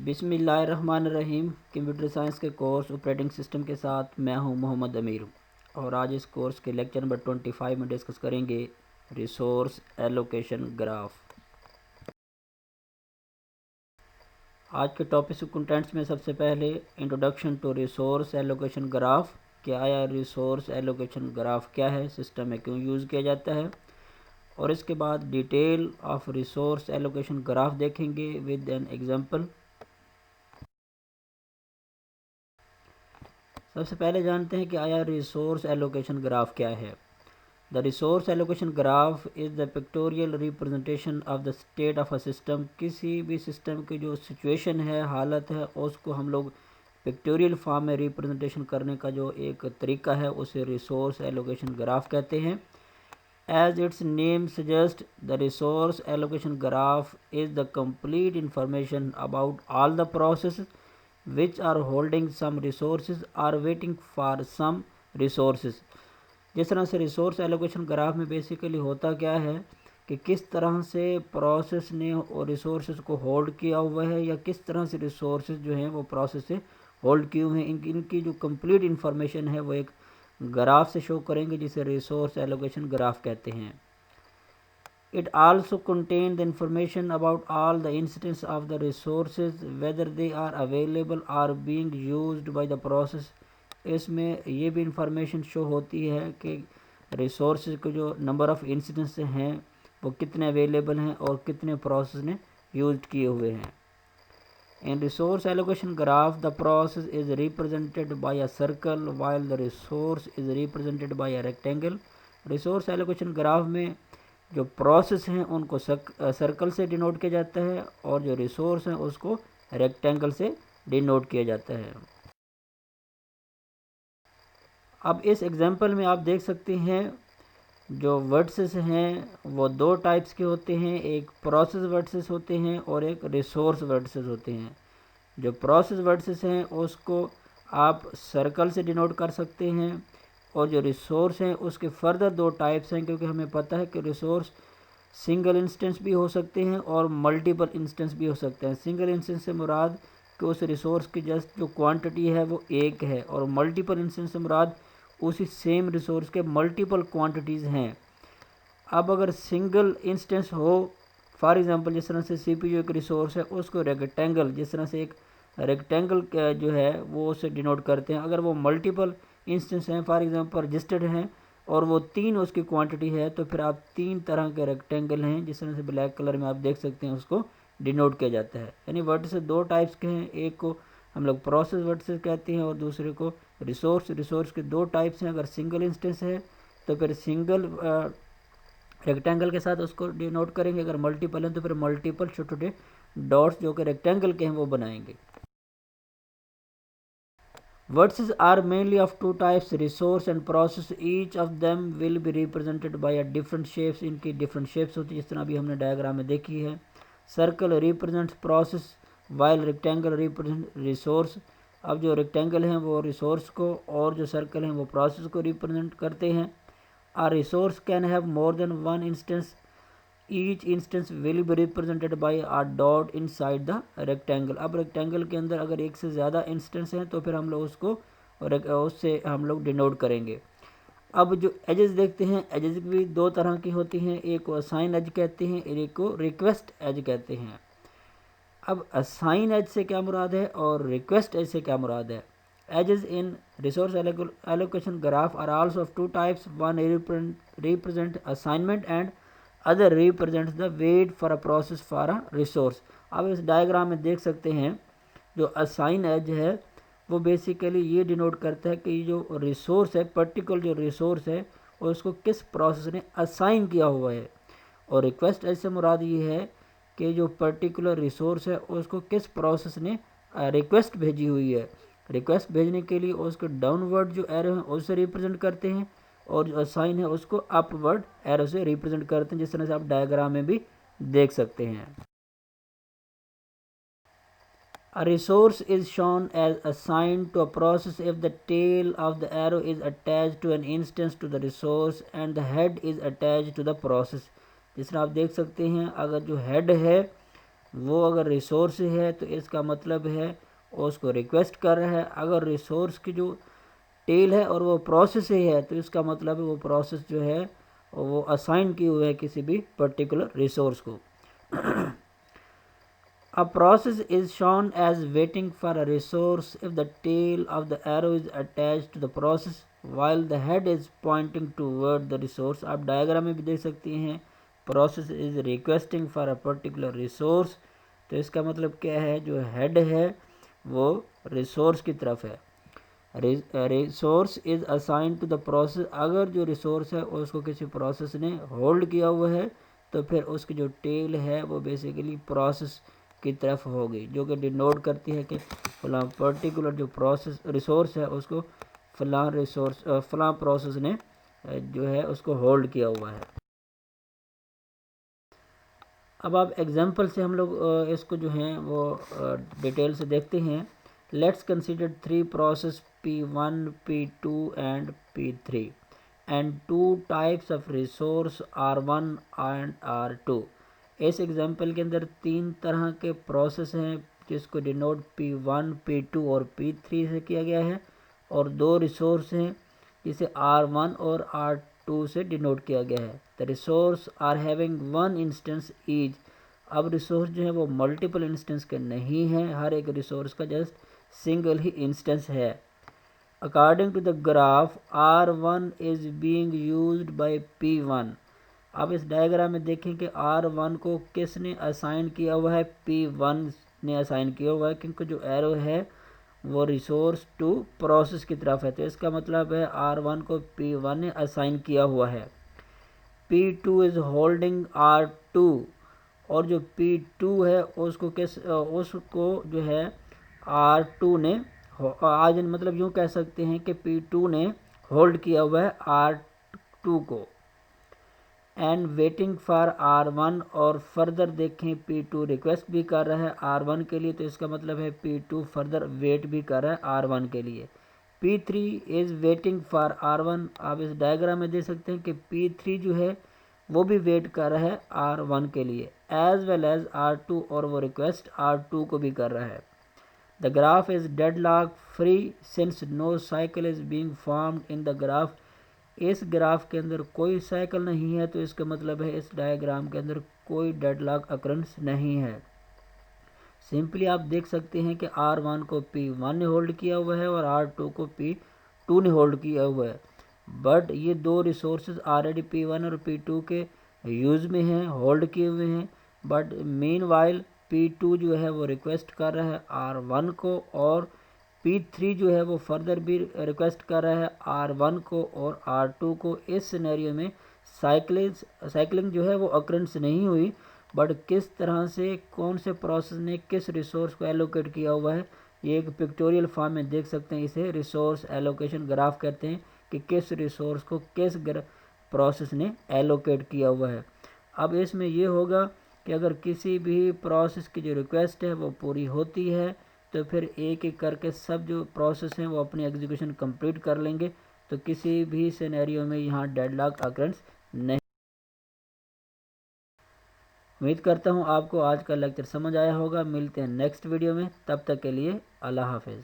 बिस्मिल्लाहिर्रहमानिर्रहीम। Computer science के course operating system के साथ मैं हूं मोहम्मद अमीर, और आज इस कोर्स के लेक्चर नंबर 25 में डिस्कस करेंगे रिसोर्स एलोकेशन ग्राफ। आज के टॉपिक्स कंटेंट्स में सबसे पहले introduction to resource allocation graph. क्या आया रिसोर्स एलोकेशन ग्राफ क्या है, सिस्टम में क्यों यूज़ किया जाता है, और इसके बाद detail of resource allocation graph देखेंगे विद एन एग्जांपल। सबसे पहले जानते हैं कि आया रिसोर्स एलोकेशन ग्राफ क्या है। The resource allocation graph is the pictorial representation of the state of a system. किसी भी सिस्टम की जो सिचुएशन है, हालत है, उसको हम लोग पिक्टोरियल फॉर्म में रिप्रेजेंटेशन करने का जो एक तरीका है उसे रिसोर्स एलोकेशन ग्राफ कहते हैं। As its name suggest, the resource allocation graph is the complete information about all the process which are holding some resources are waiting for some resources। जिस तरह से रिसोर्स एलोकेशन ग्राफ में basically होता क्या है कि किस तरह से प्रोसेस ने और रिसोर्सेज को होल्ड किया हुआ है, या किस तरह से रिसोर्सेज जो हैं वो प्रोसेस से होल्ड किए हुए हैं, इनकी जो कंप्लीट इन्फॉर्मेशन है वो एक ग्राफ से शो करेंगे, जिसे रिसोर्स एलोकेशन ग्राफ कहते हैं। It also contains the information about all the instances of the resources, whether they are available or being used by the process। इसमें ये भी इंफॉर्मेशन शो होती है कि रिसोर्सेज के जो नंबर ऑफ इंस्टेंस हैं वो कितने अवेलेबल हैं और कितने प्रोसेस ने यूज किए हुए हैं। In resource allocation graph, the process is represented by a circle while the resource is represented by a rectangle। Resource allocation graph में जो प्रोसेस हैं उनको सर्कल से डिनोट किया जाता है, और जो रिसोर्स हैं उसको रेक्टेंगल से डिनोट किया जाता है। अब इस एग्जांपल में आप देख सकते हैं जो वर्ड्सेस हैं वो दो टाइप्स के होते हैं, एक प्रोसेस वर्ड्सेस होते हैं और एक रिसोर्स वर्ड्सेस होते हैं। जो प्रोसेस वर्ड्सेस हैं उसको आप सर्कल से डिनोट कर सकते हैं, और जो रिसोर्स हैं उसके फर्दर दो टाइप्स हैं, क्योंकि हमें पता है कि रिसोर्स सिंगल इंस्टेंस भी हो सकते हैं और मल्टीपल इंस्टेंस भी हो सकते हैं। सिंगल इंस्टेंस से मुराद कि उस रिसोर्स की जस्ट जो क्वांटिटी है वो एक है, और मल्टीपल इंस्टेंस से मुराद उसी सेम रिसोर्स के मल्टीपल क्वांटिटीज़ हैं। अब अगर सिंगल इंस्टेंस हो, फॉर एग्जांपल जिस तरह से सीपीयू एक रिसोर्स है उसको रेक्टेंगल, जिस तरह से एक रेक्टेंगल जो है वो उसे डिनोट करते हैं। अगर वो मल्टीपल इंस्टेंस हैं, फॉर एग्जांपल रजिस्टर्ड हैं, और वो तीन उसकी क्वांटिटी है, तो फिर आप तीन तरह के रेक्टेंगल हैं जिस तरह से ब्लैक कलर में आप देख सकते हैं उसको डिनोट किया जाता है। यानी वर्ड्स दो टाइप्स के हैं, एक को हम लोग प्रोसेस वर्ड्स कहते हैं और दूसरे को रिसोर्स। रिसोर्स के दो टाइप्स हैं, अगर सिंगल इंस्टेंस है तो फिर सिंगल रेक्टेंगल के साथ उसको डिनोट करेंगे, अगर मल्टीपल है तो फिर मल्टीपल छोटे छोटे डॉट्स जो कि रेक्टेंगल के हैं वो बनाएंगे। Vertices are mainly of two types, resource and process। each of them will be represented by a different shapes। इनकी different shapes होती है, जिस तरह अभी हमने डायग्राम में देखी है। Circle represents process while rectangle represents resource। अब जो रेक्टेंगल हैं वो रिसोर्स को, और जो सर्कल हैं वो प्रोसेस को रिप्रेजेंट करते हैं। A resource can have more than one instance। each instance will be represented by a dot inside the rectangle। अब रेक्टेंगल के अंदर अगर एक से ज़्यादा इंस्टेंस हैं तो फिर हम लोग उसको उससे हम लोग डिनोट करेंगे। अब जो एजेस देखते हैं, एजेस भी दो तरह की होती हैं, एक को असाइन एज कहते हैं, एक को रिक्वेस्ट एज कहते हैं। अब असाइन एज से क्या मुराद है और रिक्वेस्ट एज से क्या मुराद है। Edges in resource allocation graph are also of two types, one represent assignment and other represents the wait for a process for a resource. अब इस डायग्राम में देख सकते हैं जो असाइन एज है वो बेसिकली ये डिनोट करता है कि जो रिसोर्स है, पर्टिकुलर जो रिसोर्स है उसको किस प्रोसेस ने असाइन किया हुआ है, और रिक्वेस्ट एज से मुराद ये है कि जो पर्टिकुलर रिसोर्स है उसको किस प्रोसेस ने रिक्वेस्ट भेजी हुई है। रिक्वेस्ट भेजने के लिए उसको डाउनवर्ड जो एरो है उससे रिप्रेजेंट करते हैं, और जो असाइन है उसको अपवर्ड एरो से रिप्रेजेंट करते हैं, जिस तरह से आप डायग्राम में भी देख सकते हैं। A resource is shown as assigned to a process if the tail of the arrow is attached to an instance to the resource and the head is attached to the process। जिस तरह आप देख सकते हैं अगर जो head है वो अगर रिसोर्स है तो इसका मतलब है उसको रिक्वेस्ट कर रहा है। अगर रिसोर्स की जो टेल है और वो प्रोसेस ही है तो इसका मतलब है वो प्रोसेस जो है वो असाइन की हुई है किसी भी पर्टिकुलर रिसोर्स को। A process is shown as waiting for a resource if the tail of the arrow is attached to the process while the head is pointing toward the resource। आप diagram में भी देख सकती हैं process is requesting for a particular resource, तो इसका मतलब क्या है, जो head है वो resource की तरफ है। Resource is assign to the process, अगर जो रिसोर्स है उसको किसी प्रोसेस ने होल्ड किया हुआ है तो फिर उसकी जो टेल है वो बेसिकली प्रोसेस की तरफ होगी, जो कि डिनोट करती है कि फलां पर्टिकुलर जो प्रोसेस रिसोर्स है उसको फलां प्रोसेस ने जो है उसको होल्ड किया हुआ है। अब आप एग्जांपल से हम लोग इसको जो है वो डिटेल से देखते हैं। Let's consider 3 process P1, P2 and P3 and 2 types of resource R1 and R2। इस एग्जांपल के अंदर 3 तरह के प्रोसेस हैं जिसको डिनोट P1, P2 और P3 से किया गया है, और 2 रिसोर्स हैं जिसे R1 और R2 से डिनोट किया गया है। The resources are having 1 instance each. अब रिसोर्स जो है वो मल्टीपल इंस्टेंस के नहीं है, हर एक रिसोर्स का जस्ट सिंगल ही इंस्टेंस है। According to the graph R1 is being used by P1। अब इस डायग्राम में देखें कि R1 को किसने असाइन किया हुआ है, P1 ने असाइन किया हुआ है, क्योंकि जो एरो है वो रिसोर्स टू प्रोसेस की तरफ है, तो इसका मतलब है R1 को P1 ने असाइन किया हुआ है। P2 इज होल्डिंग R2, और जो P2 है उसको जो है R2 ने आज मतलब यूँ कह सकते हैं कि P2 ने होल्ड किया हुआ है R2 को, एंड वेटिंग फॉर R1। और फर्दर देखें P2 रिक्वेस्ट भी कर रहा है R1 के लिए, तो इसका मतलब है P2 फर्दर वेट भी कर रहा है R1 के लिए। P3 is waiting for R1। आप इस डायग्राम में देख सकते हैं कि P3 जो है वो भी वेट कर रहा है R1 के लिए एज वेल एज R2, और वो रिक्वेस्ट R2 को भी कर रहा है। The graph is deadlock free since no cycle is being formed in the graph. इस ग्राफ के अंदर कोई साइकिल नहीं है, तो इसका मतलब है इस डायग्राम के अंदर कोई डेडलॉक अकरेंस नहीं है। सिंपली आप देख सकते हैं कि R1 को P1 ने होल्ड किया हुआ है और R2 को P2 ने होल्ड किया हुआ है, बट ये दो रिसोर्सेज ऑलरेडी P1 और P2 के यूज़ में हैं, होल्ड किए हुए हैं। बट मीन वाइल P2 जो है वो रिक्वेस्ट कर रहा है R1 को, और P3 जो है वो फर्दर भी रिक्वेस्ट कर रहा है R1 को और R2 को। इस सिनेरियो में साइक्लिंग जो है वो अकरेंस नहीं हुई, बट किस तरह से कौन से प्रोसेस ने किस रिसोर्स को एलोकेट किया हुआ है, ये एक पिक्टोरियल फॉर्म में देख सकते हैं। इसे रिसोर्स एलोकेशन ग्राफ कहते हैं कि किस रिसोर्स को किस प्रोसेस ने एलोकेट किया हुआ है। अब इसमें ये होगा कि अगर किसी भी प्रोसेस की जो रिक्वेस्ट है वो पूरी होती है तो फिर एक एक करके सब जो प्रोसेस हैं वो अपनी एग्जीक्यूशन कंप्लीट कर लेंगे, तो किसी भी सिनेरियो में यहाँ डेडलॉक अकरेंस नहीं। उम्मीद करता हूँ आपको आज का लेक्चर समझ आया होगा। मिलते हैं नेक्स्ट वीडियो में, तब तक के लिए अल्लाह हाफिज़।